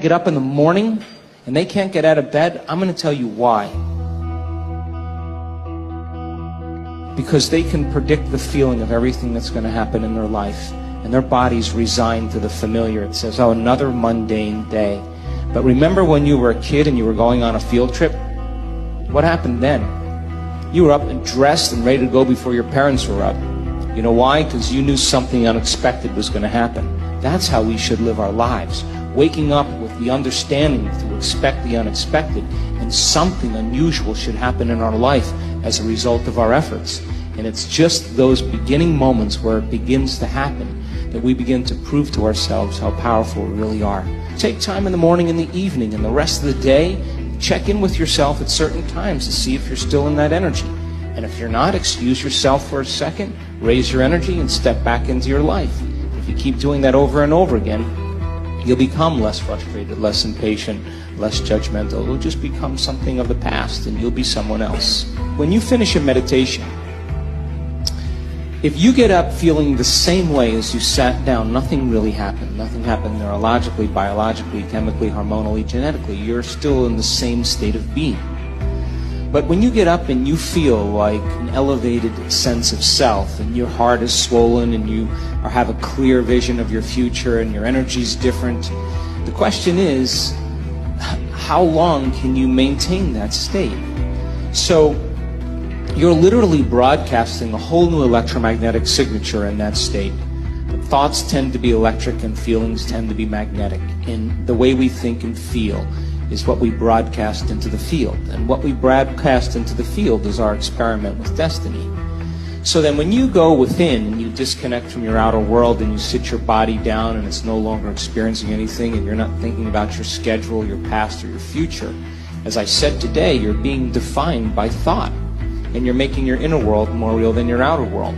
get up in the morning and they can't get out of bed, I'm going to tell you why. Because they can predict the feeling of everything that's going to happen in their life. And their body's resigned to the familiar. It says, oh, another mundane day. But remember when you were a kid and you were going on a field trip? What happened then? You were up and dressed and ready to go before your parents were up. You know why? Because you knew something unexpected was going to happen. That's how we should live our lives. Waking up with the understanding to expect the unexpected, and something unusual should happen in our life as a result of our efforts. And it's just those beginning moments where it begins to happen that we begin to prove to ourselves how powerful we really are. Take time in the morning and the evening and the rest of the day. Check in with yourself at certain times to see if you're still in that energy. And if you're not, excuse yourself for a second, raise your energy, and step back into your life. If you keep doing that over and over again, you'll become less frustrated, less impatient, less judgmental. It'll just become something of the past, and you'll be someone else. When you finish a meditation, if you get up feeling the same way as you sat down, nothing really happened. Nothing happened neurologically, biologically, chemically, hormonally, genetically. You're still in the same state of being. But when you get up and you feel like an elevated sense of self, and your heart is swollen, and you have a clear vision of your future, and your energy's different, the question is, how long can you maintain that state? So you're literally broadcasting a whole new electromagnetic signature in that state. Thoughts tend to be electric and feelings tend to be magnetic. And the way we think and feel is what we broadcast into the field. And what we broadcast into the field is our experiment with destiny. So then when you go within and you disconnect from your outer world and you sit your body down and it's no longer experiencing anything and you're not thinking about your schedule, your past, or your future, as I said today, you're being defined by thought. And you're making your inner world more real than your outer world.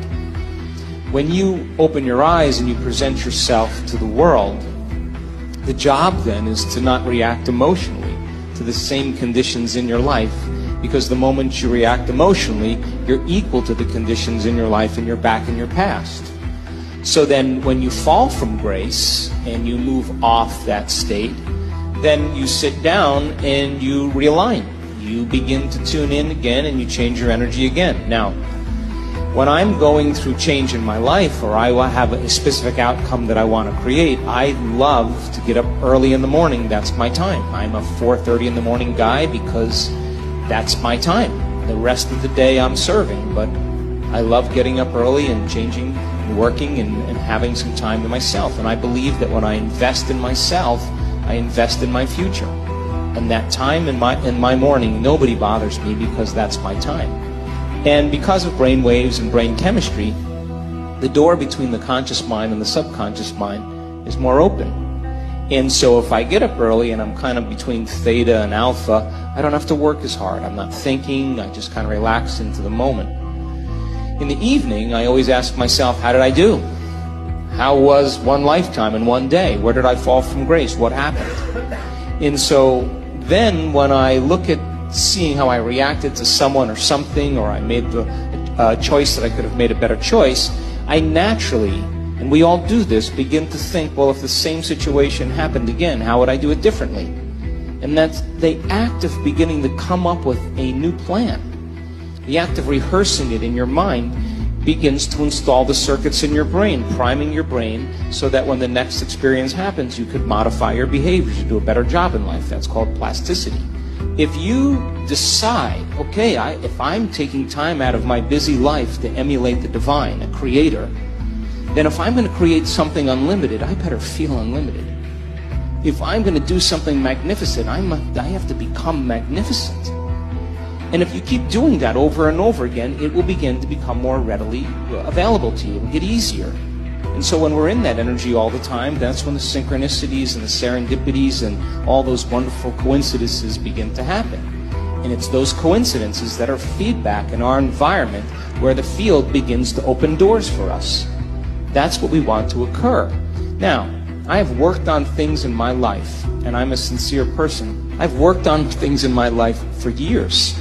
When you open your eyes and you present yourself to the world, the job then is to not react emotionally to the same conditions in your life, because the moment you react emotionally, you're equal to the conditions in your life and you're back in your past. So then when you fall from grace and you move off that state, then you sit down and you realign. You begin to tune in again and you change your energy again. Now, when I'm going through change in my life, or I have a specific outcome that I want to create, I love to get up early in the morning. That's my time. I'm a 4:30 in the morning guy because that's my time. The rest of the day I'm serving, but I love getting up early and changing and working and having some time to myself. And I believe that when I invest in myself, I invest in my future. And that time in my morning, nobody bothers me because that's my time. And because of brain waves and brain chemistry, the door between the conscious mind and the subconscious mind is more open. And so if I get up early and I'm kind of between theta and alpha, I don't have to work as hard. I'm not thinking, I just kind of relax into the moment. In the evening, I always ask myself, how did I do? How was one lifetime in one day? Where did I fall from grace? What happened? And so then when I look at seeing how I reacted to someone or something, or I made the choice that I could have made a better choice, I naturally, and we all do this, begin to think, well, if the same situation happened again, how would I do it differently? And that's the act of beginning to come up with a new plan. The act of rehearsing it in your mind begins to install the circuits in your brain, priming your brain so that when the next experience happens, you could modify your behavior to do a better job in life. That's called plasticity. If you decide, okay, if I'm taking time out of my busy life to emulate the divine, a creator, then if I'm going to create something unlimited, I better feel unlimited. If I'm going to do something magnificent, I have to become magnificent. And if you keep doing that over and over again, it will begin to become more readily available to you. It will get easier. And so when we're in that energy all the time, that's when the synchronicities and the serendipities and all those wonderful coincidences begin to happen. And it's those coincidences that are feedback in our environment where the field begins to open doors for us. That's what we want to occur. Now, I have worked on things in my life, and I'm a sincere person. I've worked on things in my life for years.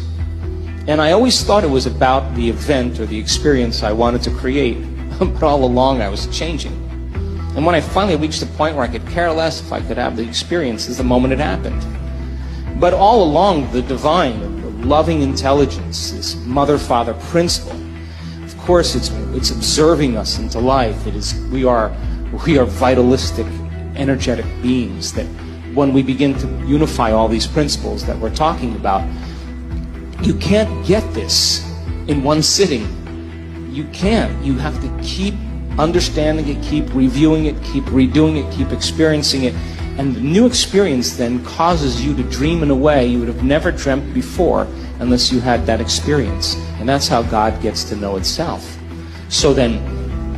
And I always thought it was about the event or the experience I wanted to create. But all along I was changing. And when I finally reached the point where I could care less if I could have the experience is the moment it happened. But all along, the divine, the loving intelligence, this mother-father principle, of course, it's observing us into life. We are vitalistic, energetic beings that when we begin to unify all these principles that we're talking about, you can't get this in one sitting. You can't. You have to keep understanding it, keep reviewing it, keep redoing it, keep experiencing it. And the new experience then causes you to dream in a way you would have never dreamt before unless you had that experience. And that's how God gets to know itself. So then,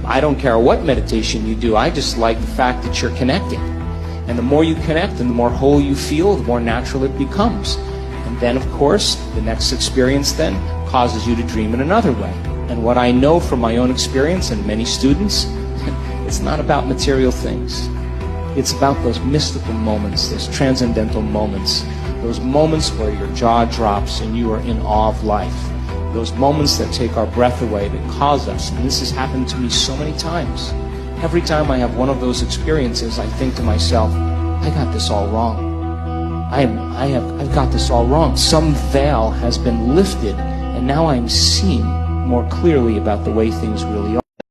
I don't care what meditation you do, I just like the fact that you're connecting. And the more you connect and the more whole you feel, the more natural it becomes. And then, of course, the next experience then causes you to dream in another way. And what I know from my own experience and many students, it's not about material things. It's about those mystical moments, those transcendental moments, those moments where your jaw drops and you are in awe of life. Those moments that take our breath away, that cause us. And this has happened to me so many times. Every time I have one of those experiences, I think to myself, I got this all wrong. I've got this all wrong. Some veil has been lifted, and now I'm seeing more clearly about the way things really are.